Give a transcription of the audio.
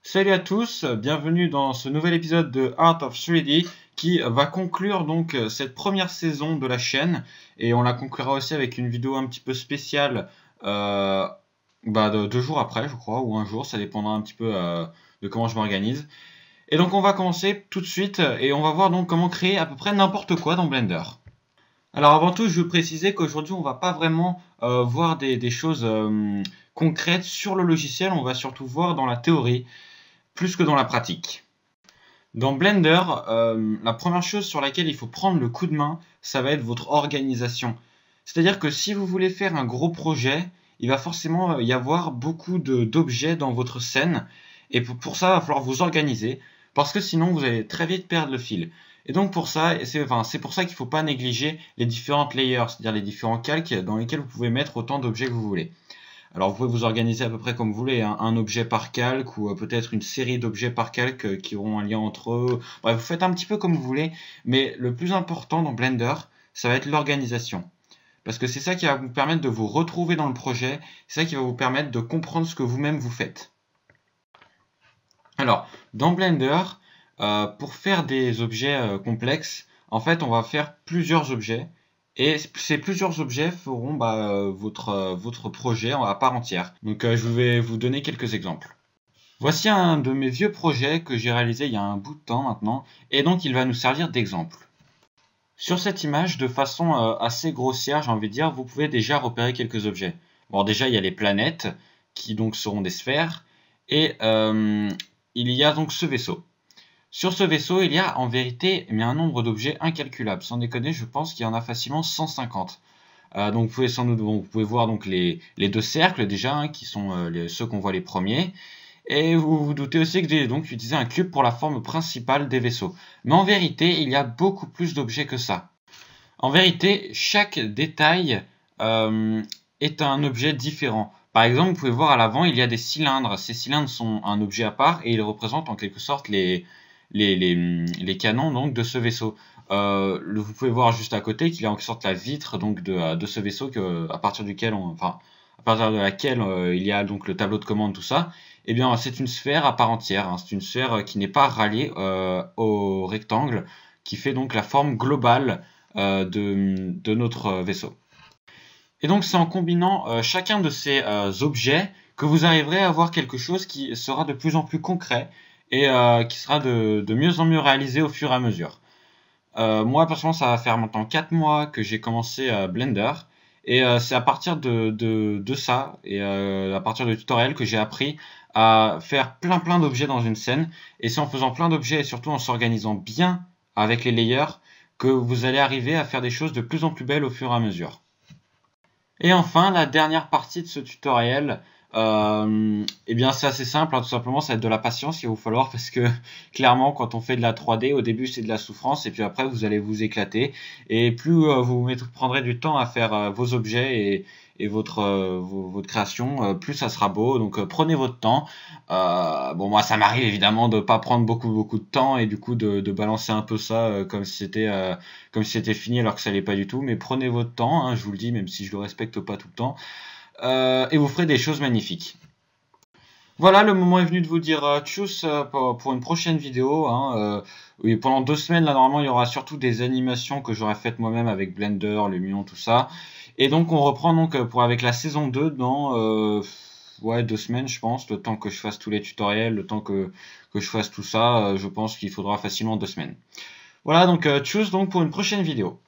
Salut à tous, bienvenue dans ce nouvel épisode de Art of 3D qui va conclure donc cette première saison de la chaîne et on la conclura aussi avec une vidéo un petit peu spéciale deux jours après je crois ou un jour, ça dépendra un petit peu de comment je m'organise. Et donc on va commencer tout de suite et on va voir donc comment créer à peu près n'importe quoi dans Blender. Alors avant tout, je veux préciser qu'aujourd'hui, on va pas vraiment voir des choses concrètes sur le logiciel, on va surtout voir dans la théorie, plus que dans la pratique. Dans Blender, la première chose sur laquelle il faut prendre le coup de main, ça va être votre organisation. C'est-à-dire que si vous voulez faire un gros projet, il va forcément y avoir beaucoup d'objets dans votre scène, et pour ça, il va falloir vous organiser, parce que sinon vous allez très vite perdre le fil. Et donc pour ça, c'est pour ça qu'il ne faut pas négliger les différentes layers, c'est-à-dire les différents calques dans lesquels vous pouvez mettre autant d'objets que vous voulez. Alors vous pouvez vous organiser à peu près comme vous voulez, hein, un objet par calque ou peut-être une série d'objets par calque qui auront un lien entre eux. Bref, vous faites un petit peu comme vous voulez, mais le plus important dans Blender, ça va être l'organisation. Parce que c'est ça qui va vous permettre de vous retrouver dans le projet, c'est ça qui va vous permettre de comprendre ce que vous-même vous faites. Alors, dans Blender, pour faire des objets complexes, en fait, on va faire plusieurs objets. Et ces plusieurs objets feront votre projet à part entière. Donc je vais vous donner quelques exemples. Voici un de mes vieux projets que j'ai réalisé il y a un bout de temps maintenant, et donc il va nous servir d'exemple. Sur cette image, de façon assez grossière, j'ai envie de dire, vous pouvez déjà repérer quelques objets. Bon, déjà il y a les planètes, qui donc seront des sphères, et il y a donc ce vaisseau. Sur ce vaisseau, il y a en vérité un nombre d'objets incalculable. Sans déconner, je pense qu'il y en a facilement 150. Donc vous pouvez voir donc les deux cercles déjà, hein, qui sont ceux qu'on voit les premiers. Et vous vous doutez aussi que j'ai donc utilisé un cube pour la forme principale des vaisseaux. Mais en vérité, il y a beaucoup plus d'objets que ça. En vérité, chaque détail est un objet différent. Par exemple, vous pouvez voir à l'avant, il y a des cylindres. Ces cylindres sont un objet à part et ils représentent en quelque sorte les canons donc de ce vaisseau. Vous pouvez voir juste à côté qu'il y a en quelque sorte la vitre donc de ce vaisseau à partir de laquelle il y a donc le tableau de commande, tout ça. Eh bien, c'est une sphère à part entière, hein. C'est une sphère qui n'est pas ralliée au rectangle, qui fait donc la forme globale de notre vaisseau. Et donc c'est en combinant chacun de ces objets que vous arriverez à avoir quelque chose qui sera de plus en plus concret et qui sera de mieux en mieux réalisé au fur et à mesure. Moi personnellement ça va faire maintenant 4 mois que j'ai commencé Blender et c'est à partir de ça et à partir de tutoriels que j'ai appris à faire plein d'objets dans une scène, et c'est en faisant plein d'objets et surtout en s'organisant bien avec les layers que vous allez arriver à faire des choses de plus en plus belles au fur et à mesure. Et enfin, la dernière partie de ce tutoriel, eh bien c'est assez simple, hein, tout simplement ça va être de la patience qu'il va vous falloir, parce que clairement quand on fait de la 3D, au début c'est de la souffrance et puis après vous allez vous éclater, et plus vous prendrez du temps à faire vos objets et votre création, plus ça sera beau. Donc prenez votre temps. Bon, moi ça m'arrive évidemment de pas prendre beaucoup de temps et du coup de balancer un peu ça comme si c'était fini alors que ça l'est pas du tout, mais prenez votre temps, hein, je vous le dis, même si je le respecte pas tout le temps, et vous ferez des choses magnifiques. Voilà, le moment est venu de vous dire tchuss pour une prochaine vidéo, hein. Oui, pendant 2 semaines, là, normalement, il y aura surtout des animations que j'aurai faites moi-même avec Blender, Lumion, tout ça. Et donc, on reprend donc avec la saison 2 dans 2 semaines, je pense, le temps que je fasse tous les tutoriels, le temps que je fasse tout ça, je pense qu'il faudra facilement 2 semaines. Voilà, donc tchuss donc pour une prochaine vidéo.